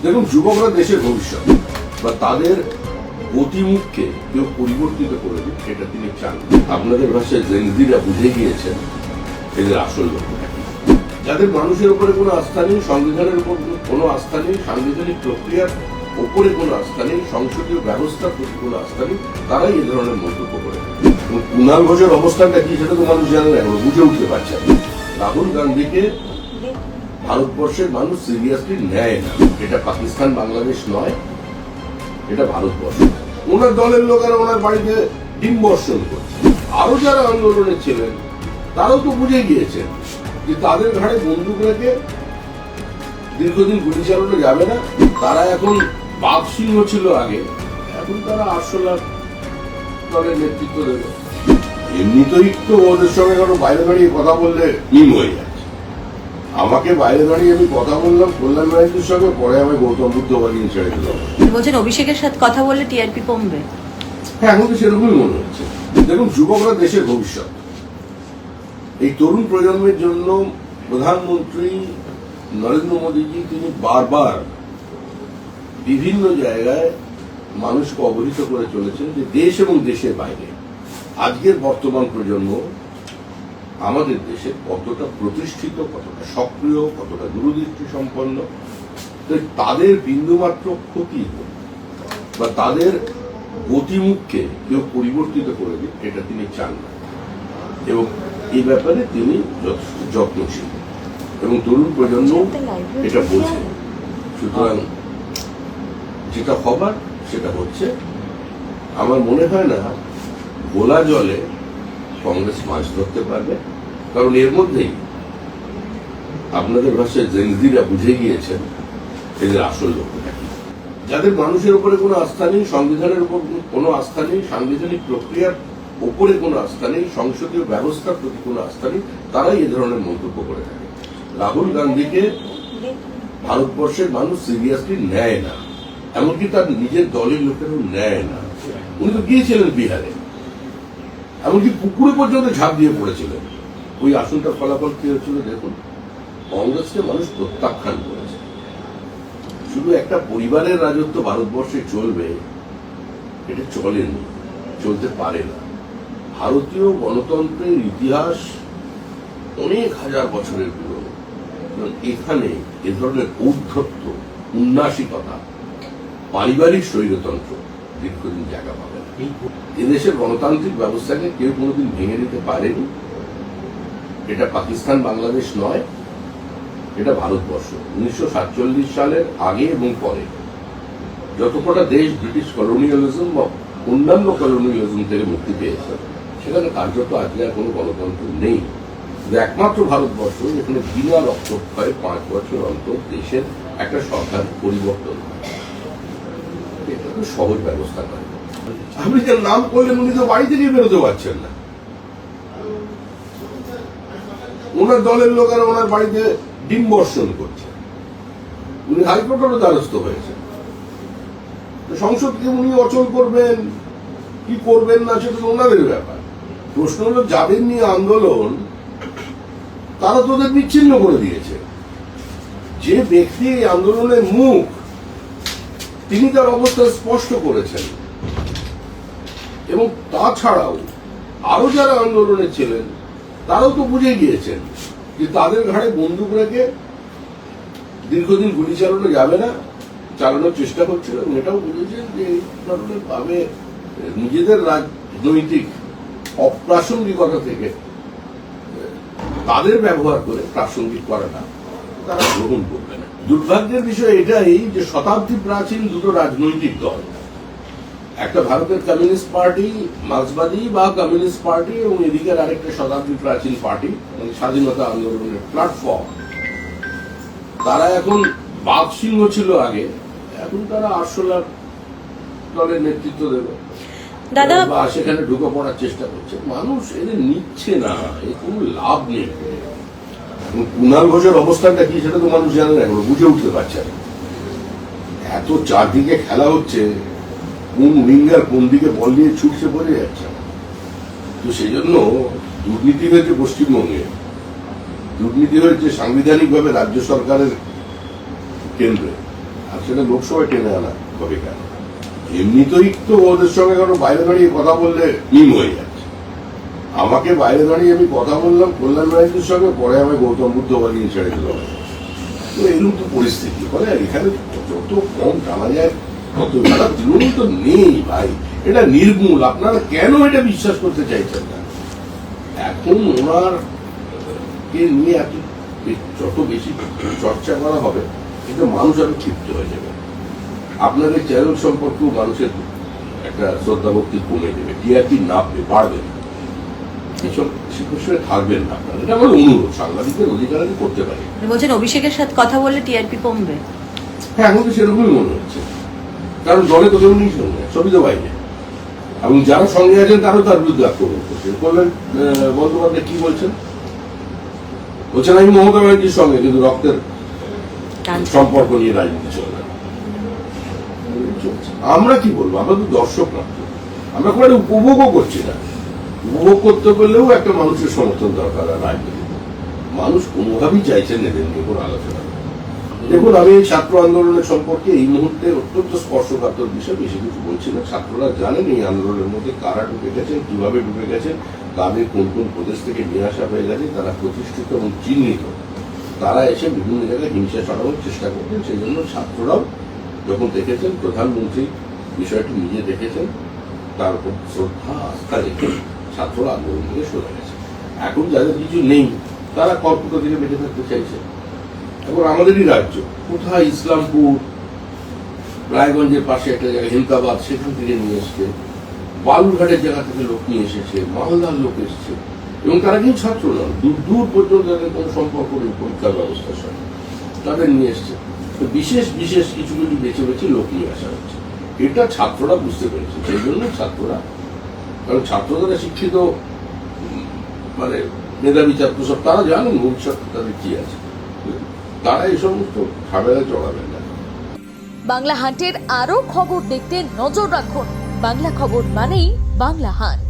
দেখুন, যুবকরা দেশের ভবিষ্যৎ, বা তাদের গতিমুখকে কেউ পরিবর্তিত করে দিন এটা তিনি চান। আপনাদের ভাষায় জেনজিরা বুঝে গিয়েছেন এদের আসল লক্ষ্যটা কি। যাদের মানুষের উপরে কোনো আস্থা নেই, সংবিধানের উপর কোনো আস্থা নেই, সাংবিধানিক প্রক্রিয়ার উপরে কোনো আস্থা নেই, সংসদীয় ব্যবস্থার প্রতি কোনো আস্থা নেই, তারাই এ ধরনের মন্তব্য করে। কুণাল ঘোষের অবস্থানটা কি সেটা তো মানুষ জানে না, এখন বুঝে উঠতে পারছে না। রাহুল গান্ধীকে ভারতবর্ষের মানুষ সিরিয়াসলি নেয় না। এটা পাকিস্তান বাংলাদেশ নয়, এটা ভারতবর্ষ। ওনার দলের লোকেরা ওনার বাড়িতে ডিম বর্ষণ করছে। আরো যারা আন্দোলনে ছিলেন তারাও তো বুঝে গিয়েছেন যে তাদের ঘাড়ে বন্দুক রেখে দীর্ঘদিন গুলি চালানো যাবে না। তারা এখন বাঘ সিংহ ছিল আগে, এখন তারা আরশোলা দলের নেতৃত্ব দেবে। এমনিতেই তো ওদের সঙ্গে কারো বাইরে দাঁড়িয়ে কথা বললে মিম হয়ে যাচ্ছে। আমাকে বাইরে দাঁড়িয়ে আমি কথা বললাম কল্যাণ ব্যানার্জির সঙ্গে, পরে আমি গৌতম বুদ্ধ বাগিয়ে ছেড়ে দিলাম। বলছেন অভিষেকের সাথে কথা বললে টিআরপি কমবে? হ্যাঁ, এখন তো সেরকমই মনে হচ্ছে। দেখুন, যুবকরা দেশের ভবিষ্যৎ। এই তরুণ প্রজন্মের জন্য প্রধানমন্ত্রী নরেন্দ্র মোদীজি তিনি বারবার বিভিন্ন জায়গায় মানুষকে অবহিত করে চলেছেন যে দেশ এবং দেশের বাইরে আজকের বর্তমান প্রজন্ম আমাদের দেশে কতটা প্রতিষ্ঠিত, কতটা সক্রিয়, কতটা দূরদৃষ্টি সম্পন্ন। তাদের বিন্দুমাত্র ক্ষতি বা তাদের গতিমুখকে কেউ পরিবর্তিত করে দিন এটা তিনি চান না, এবং এই ব্যাপারে তিনি যত্নশীল এবং তরুণ প্রজন্ম এটা বোঝে। সুতরাং যেটা হবার সেটা হচ্ছে। আমার মনে হয় না গোলা জলে কংগ্রেস মাছ ধরতে পারবে, কারণ এর মধ্যেই আপনাদের ভাষায় জেনজিরা বুঝে গিয়েছেন এদের আসল লক্ষ্যটা কি। যাদের মানুষের উপরে কোনো আস্থা নেই, সংবিধানের উপর কোনো আস্থা নেই, সাংবিধানিক প্রক্রিয়ার উপরে কোনো আস্থা নেই, সংসদীয় ব্যবস্থার প্রতি কোনো আস্থা নেই, তারাই এ ধরনের মন্তব্য করে থাকে। রাহুল গান্ধীকে ভারতবর্ষের মানুষ সিরিয়াসলি নেয় না, এমনকি তার নিজের দলের লোকেরাও নেয় না। উনি তো গিয়েছিলেন বিহারে, এমনকি পুকুরে পর্যন্ত ঝাঁপ দিয়ে পড়েছিলেন। ওই আসনটার ফলাফল কি হচ্ছিল দেখুন। কংগ্রেসকে মানুষ প্রত্যাখ্যান করেছে। শুধু একটা পরিবারের রাজত্ব ভারতবর্ষে চলবে এটা চলেনি, চলতে পারে না। ভারতীয় গণতন্ত্রের ইতিহাস অনেক হাজার বছরের পুরনো। এখানে এ ধরনের ঔদ্ধত্য, উন্নাসিকতা, পারিবারিক স্বৈরতন্ত্র দীর্ঘদিন জায়গা পাবে না। এদেশের গণতান্ত্রিক ব্যবস্থাকে কেউ কোনোদিন ভেঙে দিতে পারেনি। এটা পাকিস্তান বাংলাদেশ নয়, এটা ভারতবর্ষ। 1947 সালের আগে এবং পরে যত কটা দেশ ব্রিটিশ কলোনিয়ালিজম বা অন্যান্য কলোনিয়ালিজম থেকে মুক্তি পেয়েছে, সেখানে কার্যত আজকে আর কোনো গণতন্ত্র নেই। একমাত্র ভারতবর্ষ যেখানে বিনা রক্তক্ষয়ে 5 বছর অন্তর দেশের একটা সরকার পরিবর্তন হয়। এটা তো সহজ ব্যবস্থা নয়। আপনি যে নাম করলেন উনি তো বাড়ি থেকে বেরোতে পারছেন না। ওনার দলের লোকেরা ওনার বাড়িতে ডিম বর্ষণ করছে। উনি হাইকোর্টেরও দ্বারস্থ হয়েছেন। সংসদকে উনি অচল করবেন কি করবেন না সেটা তো ওনাদের ব্যাপার। প্রশ্ন হলো যাদের নিয়ে আন্দোলন তারা তো ওদের বিচ্ছিন্ন করে দিয়েছে। যে ব্যক্তি এই আন্দোলনের মুখ তিনি তার অবস্থা স্পষ্ট করেছেন, এবং তাছাড়াও আরো যারা আন্দোলনে ছিলেন তারাও তো বুঝে গিয়েছেন যে তাদের ঘাড়ে বন্দুক রেখে দীর্ঘদিন গুলি চালানো যাবে না, চালানোর চেষ্টা করছিল। এটাও বুঝেছেন যে এই ধরনের ভাবে নিজেদের রাজনৈতিক অপ্রাসঙ্গিকতা থেকে তাদের ব্যবহার করে প্রাসঙ্গিক করাটা তারা গ্রহণ করবে না। দুর্ভাগ্যের বিষয় এটাই যে শতাব্দী প্রাচীন দুটো রাজনৈতিক দল, একটা ভারতের কমিউনিস্ট পার্টি, মার্ক্সবাদী বা কমিউনিস্ট পার্টি, এবং এদিকের আরেকটা শতাব্দী প্রাচীন পার্টি, মানে স্বাধীনতা আন্দোলনের প্ল্যাটফর্ম, তারা এখন বাঘ সিংহ ছিল আগে, এখন তারা আরশোলা দলের নেতৃত্ব দেবে বা সেখানে ঢুকে পড়ার চেষ্টা করছে। মানুষ এদের নিচ্ছে না, এর কোনো লাভ নেই। কুণাল ঘোষের অবস্থানটা কি সেটা তো মানুষ জানে না, এখনো বুঝে উঠতে পারছে না। এত চারদিকে খেলা হচ্ছে, কোন উইঙ্গার কোন দিকে বল নিয়ে ছুটছে বোঝা যাচ্ছে না। তো সেই জন্য দুর্নীতি হয়েছে পশ্চিমবঙ্গে, দুর্নীতি হয়েছে সাংবিধানিকভাবে রাজ্য সরকারের কেন্দ্রে, আর সেটা লোকসভায় টেনে আনা হবে কেন? এমনিতেই তো ওদের সঙ্গে কারো বাইরে দাঁড়িয়ে কথা বললে মিম হয়ে যাচ্ছে। আমাকে বাইরে দাঁড়িয়ে আমি কথা বললাম কল্যাণ ব্যানার্জির সঙ্গে, পরে আমি গৌতম বুদ্ধ বানিয়ে ছেড়ে দিল। তো এরকম তো পরিস্থিতি, ফলে এখানে যত কম টানা যায় তত তারা তৃণমূল তো নেই ভাই, এটা নির্মূল। আপনারা কেন এটা বিশ্বাস করতে চাইছেন না? এখন ওনার কে নিয়ে এত যত বেশি চর্চা করা হবে কিন্তু মানুষ আরো ক্ষিপ্ত হয়ে যাবে। আপনাদের চ্যানেল সম্পর্কেও মানুষের একটা শ্রদ্ধা ভক্তি কমে যাবে, টিআরপি নামবে, বাড়বে না। এসব শিক্ষক থাকবেন না আপনারা, এটা আমার অনুরোধ। সাংবাদিকদের অধিকার আমি করতে পারি। বলছেন অভিষেকের সাথে কথা বললে টিআরপি কমবে? হ্যাঁ, এখন তো সেরকমই মনে হচ্ছে, কারণ দলে তো কেউ নেই সঙ্গে, সবই তো বাইরে। এবং যারা সঙ্গে আছেন তারাও তার বিরুদ্ধে আক্রমণ করছেন। কল্যাণ বন্দ্যোপাধ্যায় কি বলছেন? বলছেন আমি মমতা ব্যানার্জির সঙ্গে, কিন্তু রক্তের সম্পর্ক নিয়ে রাজনীতি চলবে। আমরা কি বলবো? আমরা তো দর্শক মাত্র, আমরা কোনো একটা উপভোগও করছি না। উপভোগ করতে পারলেও একটা মানুষের সমর্থন দরকার। রাজনীতি মানুষ কোনোভাবেই চাইছেন এদের নিয়ে কোনো আলোচনা। দেখুন, আমি ছাত্র আন্দোলনের সম্পর্কে এই মুহূর্তে অত্যন্ত স্পর্শকাতর বিষয় বেশি কিছু বলছি না। ছাত্ররা জানেন এই আন্দোলনের মধ্যে কারা ঢুকে গেছেন, কিভাবে ঢুকে গেছেন, তাদের কোন কোন প্রদেশ থেকে নিয়ে আসা হয়ে গেছে, তারা প্রতিষ্ঠিত এবং চিহ্নিত। তারা এসে বিভিন্ন জায়গায় হিংসা ছড়ানোর চেষ্টা করছেন। সেই জন্য ছাত্ররাও যখন দেখেছেন, প্রধানমন্ত্রী বিষয়টি নিজে দেখেছেন, তার উপর শ্রদ্ধা আস্থা রেখে ছাত্ররা আন্দোলন থেকে সরে গেছে। এখন যাদের কিছু নেই তারা কল্পনা থেকে বেঁচে থাকতে চাইছে। এখন আমাদেরই রাজ্য, কোথায় ইসলামপুর, রায়গঞ্জের পাশে একটা জায়গা হেমতাবাদ, সেখান থেকে নিয়ে এসছে, বালুরঘাটের জায়গা থেকে লোক নিয়ে এসেছে, মালদার লোক এসছে, এবং তারা কেউ ছাত্র নন, দূর দূর পর্যন্ত তাদের কোনো সম্পর্ক নেই পরীক্ষার ব্যবস্থার সঙ্গে, তাদের নিয়ে এসছে। তো বিশেষ বিশেষ কিছু কিছু বেছে বেছে লোক নিয়ে আসা হচ্ছে, এটা ছাত্ররা বুঝতে পেরেছে। সেই জন্য ছাত্ররা, কারণ ছাত্ররা শিক্ষিত, মানে মেধাবী ছাত্র সব, তারা জানেন ভবিষ্যৎ তাদের কি আছে, তারা এই সমস্ত ঝামেলায় জড়াবেন না। বাংলা হান্টের আরও খবর দেখতে নজর রাখুন। বাংলা খবর মানেই বাংলা হান্ট।